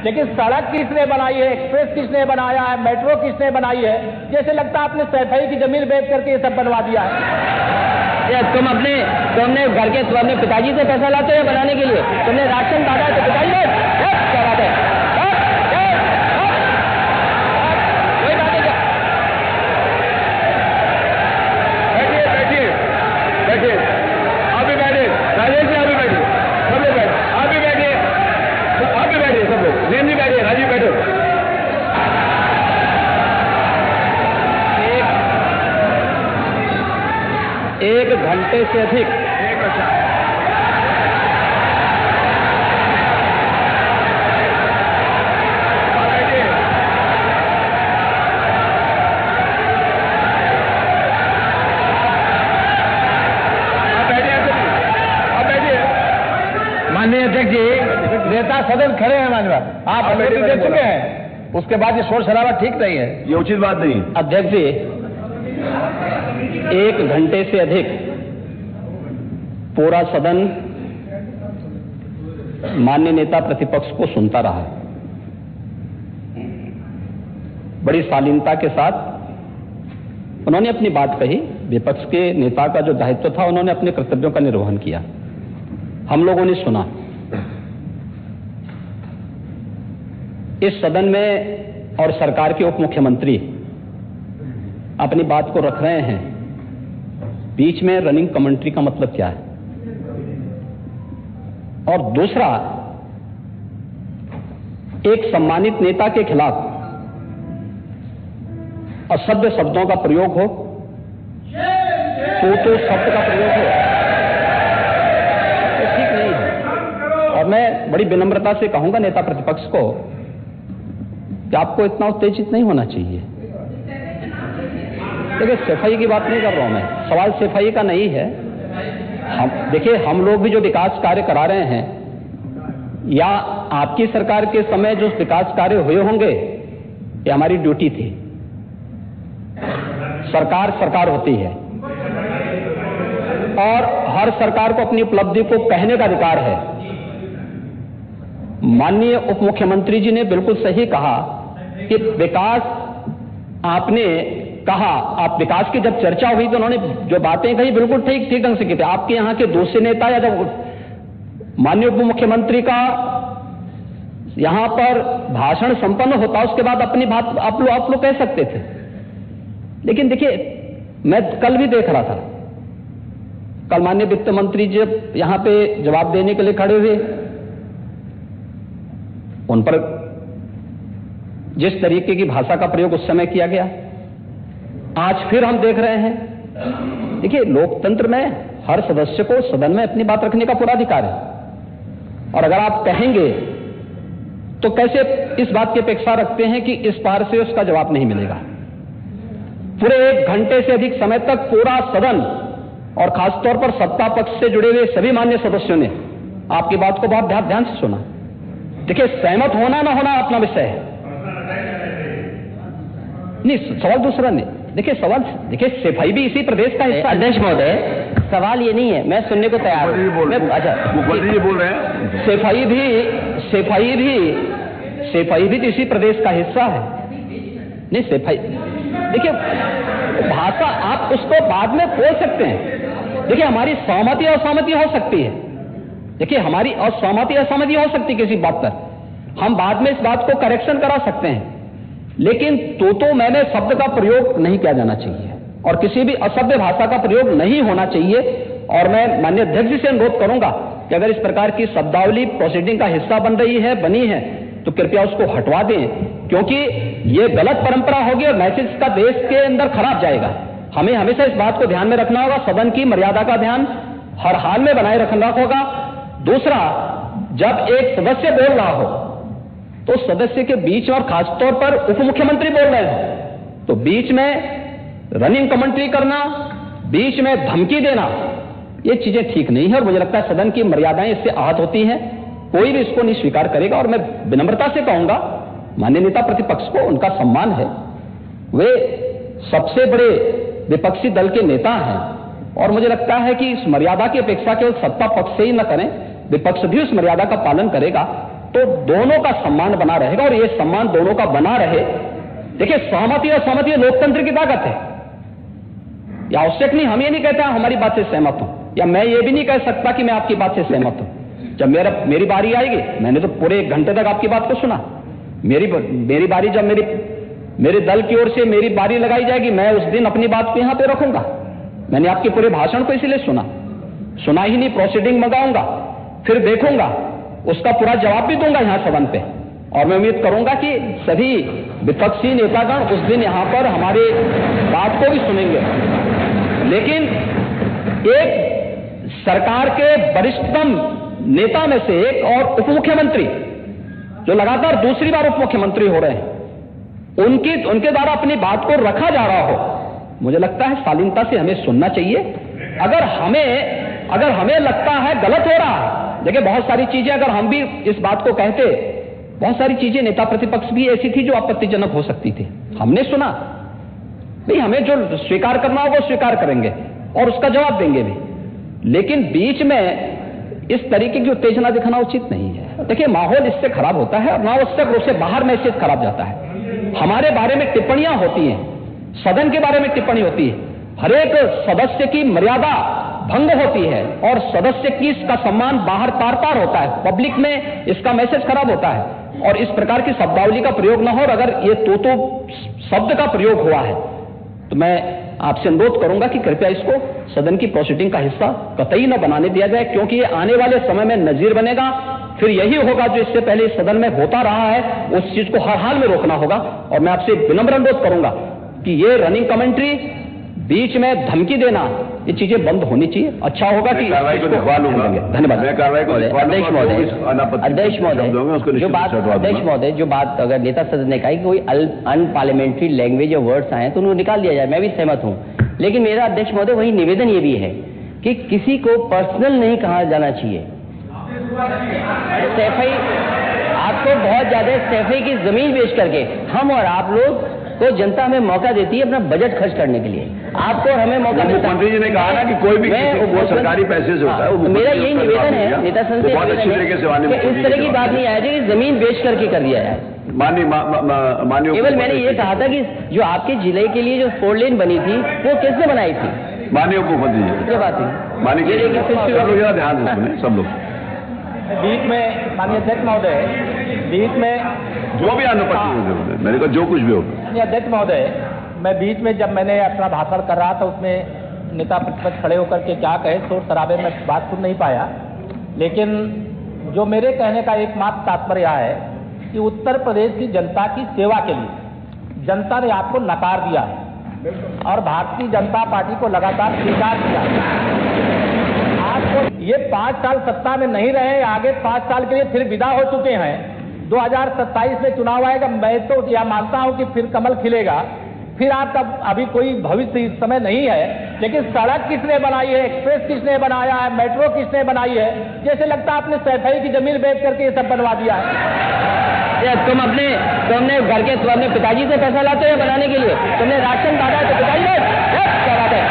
लेकिन सड़क किसने बनाई है, एक्सप्रेस किसने बनाया है, मेट्रो किसने बनाई है? जैसे लगता है आपने सैफई की जमीन बेच करके ये सब बनवा दिया है। तुम अपने अपने पिताजी से पैसा लाते हो बनाने के लिए? तुमने राशन काटा तो पिताजी ने क्या बात है? कोई बात नहीं। बैठिए अभी बैठिए, राजेश जी अभी बैठिए, सब लोग बैठे, अभी बैठिए, अभी बैठिए सब लोग, जैन जी बैठिए, राजीव बैठो। एक घंटे से अधिक माननीय अध्यक्ष जी, नेता सदन खड़े हैं माननीय, आप अनुमति दे चुके हैं, उसके बाद ये शोर शराबा ठीक नहीं है, ये उचित बात नहीं। अध्यक्ष जी, 1 घंटे से अधिक पूरा सदन माननीय नेता प्रतिपक्ष को सुनता रहा। बड़ी शालीनता के साथ उन्होंने अपनी बात कही। विपक्ष के नेता का जो दायित्व था, उन्होंने अपने कर्तव्यों का निर्वहन किया। हम लोगों ने सुना। इस सदन में और सरकार के उप मुख्यमंत्री अपनी बात को रख रहे हैं, बीच में रनिंग कमेंट्री का मतलब क्या है? और दूसरा, एक सम्मानित नेता के खिलाफ असभ्य शब्दों का प्रयोग हो, तो शब्द का प्रयोग हो, तो ठीक नहीं है। और मैं बड़ी विनम्रता से कहूंगा नेता प्रतिपक्ष को कि आपको इतना उत्तेजित नहीं होना चाहिए। देखिए, सफाई की बात नहीं कर रहा हूं मैं, सवाल सफाई का नहीं है। देखिए, हम लोग भी जो विकास कार्य करा रहे हैं, या आपकी सरकार के समय जो विकास कार्य हुए होंगे, ये हमारी ड्यूटी थी। सरकार होती है और हर सरकार को अपनी उपलब्धि को कहने का अधिकार है। माननीय उप मुख्यमंत्री जी ने बिल्कुल सही कहा कि विकास, आपने कहा, आप विकास की जब चर्चा हुई तो उन्होंने जो बातें कही बिल्कुल ठीक ढंग से की थी। आपके यहां के दूसरे नेता या जब माननीय उप मुख्यमंत्री का यहां पर भाषण संपन्न होता, उसके बाद अपनी बात आप लोग कह सकते थे। लेकिन देखिए, मैं कल भी देख रहा था, कल माननीय वित्त मंत्री जी यहां पे जवाब देने के लिए खड़े हुए, उन पर जिस तरीके की भाषा का प्रयोग उस समय किया गया, आज फिर हम देख रहे हैं। देखिए, लोकतंत्र में हर सदस्य को सदन में अपनी बात रखने का पूरा अधिकार है, और अगर आप कहेंगे तो कैसे इस बात की अपेक्षा रखते हैं कि इस पार से उसका जवाब नहीं मिलेगा? पूरे 1 घंटे से अधिक समय तक पूरा सदन और खासतौर पर सत्ता पक्ष से जुड़े हुए सभी मान्य सदस्यों ने आपकी बात को बहुत ध्यान से सुना। देखिए, सहमत होना ना होना अपना विषय है, नहीं, सवाल दूसरा नहीं। देखिए, सफाई भी इसी प्रदेश का हिस्सा। अध्यक्ष महोदय, सवाल ये नहीं है, मैं सुनने को तैयार हूं। अच्छा, मुख्यमंत्री बोल रहे हैं, सफाई भी तो इसी प्रदेश का हिस्सा है। नहीं, सफाई, देखिए, भाषा आप उसको बाद में बोल सकते हैं। देखिए, हमारी सहमति असहमति हो सकती है। देखिए, हमारी असहमति असहमति हो सकती है किसी बात पर, हम बाद में इस बात को करेक्शन करा सकते हैं। लेकिन तो मैंने शब्द का प्रयोग नहीं किया जाना चाहिए, और किसी भी असभ्य भाषा का प्रयोग नहीं होना चाहिए। और मैं माननीय अध्यक्ष जी से अनुरोध करूंगा कि अगर इस प्रकार की शब्दावली प्रोसीडिंग का हिस्सा बनी है तो कृपया उसको हटवा दें, क्योंकि ये गलत परंपरा होगी और मैसेज का देश के अंदर खराब जाएगा। हमें हमेशा इस बात को ध्यान में रखना होगा, सदन की मर्यादा का ध्यान हर हाल में बनाए रखना होगा। दूसरा, जब एक सदस्य बोल रहा हो तो सदस्य के बीच, और खासतौर पर उप मुख्यमंत्री बोल रहे हो, तो बीच में रनिंग कमेंट्री करना, बीच में धमकी देना, ये चीजें ठीक नहीं है। और मुझे लगता है सदन की मर्यादाएं इससे आहत होती हैं, कोई भी इसको नहीं स्वीकार करेगा। और मैं विनम्रता से कहूंगा माननीय नेता प्रतिपक्ष को, उनका सम्मान है, वे सबसे बड़े विपक्षी दल के नेता हैं, और मुझे लगता है कि इस मर्यादा की अपेक्षा केवल सत्ता पक्ष से ही न करें, विपक्ष भी उस मर्यादा का पालन करेगा। तो दोनों का सम्मान बना रहेगा, और ये सम्मान दोनों का बना रहे। देखिए, सहमति और सहमति लोकतंत्र की ताकत है। या आवश्यक नहीं, हम ये नहीं कहते हमारी बात से सहमत हूं, या मैं ये भी नहीं कह सकता कि मैं आपकी बात से सहमत हूं। जब मेरी बारी आएगी, मैंने तो पूरे 1 घंटे तक आपकी बात को सुना। मेरी बारी जब मेरे दल की ओर से मेरी बारी लगाई जाएगी, मैं उस दिन अपनी बात को यहां पे रखूंगा। मैंने आपके पूरे भाषण को इसीलिए सुना ही नहीं, प्रोसीडिंग मंगाऊंगा, फिर देखूंगा, उसका पूरा जवाब भी दूंगा यहां सदन पे। और मैं उम्मीद करूंगा कि सभी विपक्षी नेतागण उस दिन यहां पर हमारे बात को भी सुनेंगे। लेकिन एक सरकार के वरिष्ठतम नेता में से एक और उप मुख्यमंत्री, जो लगातार दूसरी बार उप मुख्यमंत्री हो रहे हैं, उनके द्वारा अपनी बात को रखा जा रहा हो, मुझे लगता है शालीनता से हमें सुनना चाहिए। अगर हमें लगता है गलत हो रहा है, देखिए बहुत सारी चीजें, अगर हम भी इस बात को कहते, बहुत सारी चीजें नेता प्रतिपक्ष भी ऐसी थी जो आपत्तिजनक हो सकती थी, हमने सुना। नहीं, हमें जो स्वीकार करना होगा वो स्वीकार करेंगे और उसका जवाब देंगे भी, लेकिन बीच में इस तरीके की उत्तेजना दिखाना उचित नहीं है। देखिए, माहौल इससे खराब होता है, अनावश्यक रूप से बाहर मैसेज खराब जाता है। हमारे बारे में टिप्पणियां होती हैं, सदन के बारे में टिप्पणी होती है, हर एक सदस्य की मर्यादा भंग होती है, और सदस्य की इसका सम्मान बाहर तार तार होता है, पब्लिक में इसका मैसेज खराब होता है, और इस प्रकार की शब्दावली का प्रयोग न हो। और अगर ये तो शब्द का प्रयोग हुआ है, तो मैं आपसे अनुरोध करूंगा कि कृपया इसको सदन की प्रोसीडिंग का हिस्सा कतई न बनाने दिया जाए, क्योंकि ये आने वाले समय में नजीर बनेगा। फिर यही होगा जो इससे पहले इस सदन में होता रहा है, उस चीज को हर हाल में रोकना होगा। और मैं आपसे विनम्र अनुरोध करूंगा कि ये रनिंग कमेंट्री, बीच में धमकी देना, ये चीजें बंद होनी चाहिए। अच्छा होगा कि कार्रवाई को दिखवा लूंगा। धन्यवाद। मैं कार्रवाई को अध्यक्ष महोदय, जो बात अगर नेता सदन ने कहा कि कोई अनपार्लियामेंट्री लैंग्वेज या वर्ड्स आए तो उनको निकाल दिया जाए, मैं भी सहमत हूं। लेकिन मेरा अध्यक्ष महोदय वही निवेदन ये भी है कि किसी को पर्सनल नहीं कहा जाना चाहिए। सैफई, आपको बहुत ज्यादा सैफई की जमीन बेच करके हम और आप लोग को जनता हमें मौका देती है अपना बजट खर्च करने के लिए, आपको और हमें मौका मिलता है। मुख्यमंत्री जी ने कहा ना कि कोई भी वो सरकारी पैसे से होता है। मेरा यही निवेदन है नेता संसद से, बहुत अच्छी तरीके से इस तरह की बात नहीं आएगी कि जमीन बेच करके कर दिया जाए। माननीय केवल मैंने ये कहा था कि जो आपके जिले के लिए जो 4 लेन बनी थी वो किसने बनाई थी? माननीय उप मुख्यमंत्री जी। क्या बात है? माननीय ध्यान दें सब लोग। बीच में माननीय अध्यक्ष महोदय, बीच में जो भी अनुपस्थित मेरे को जो कुछ भी होगा। अध्यक्ष महोदय, मैं बीच में जब मैंने अपना भाषण कर रहा था उसमें नेता प्रतिपक्ष खड़े होकर के क्या कहे, शोर शराबे में बात सुन नहीं पाया। लेकिन जो मेरे कहने का एकमात्र तात्पर्य है कि उत्तर प्रदेश की जनता की सेवा के लिए जनता ने आपको नकार दिया है और भारतीय जनता पार्टी को लगातार स्वीकार किया। आपको ये 5 साल सत्ता में नहीं रहे, आगे 5 साल के लिए फिर विदा हो चुके हैं। 2027 में चुनाव आएगा, मैं तो यह मानता हूं कि फिर कमल खिलेगा। फिर आपका अभी कोई भविष्य इस समय नहीं है, लेकिन सड़क किसने बनाई है, एक्सप्रेस किसने बनाया है, मेट्रो किसने बनाई है? जैसे लगता है आपने सैफई की जमीन बेच करके ये सब बनवा दिया है। तुमने घर के अपने पिताजी से पैसा लाते हो बनाने के लिए? तुमने राशन काटा है तो पिताजी क्या बात है?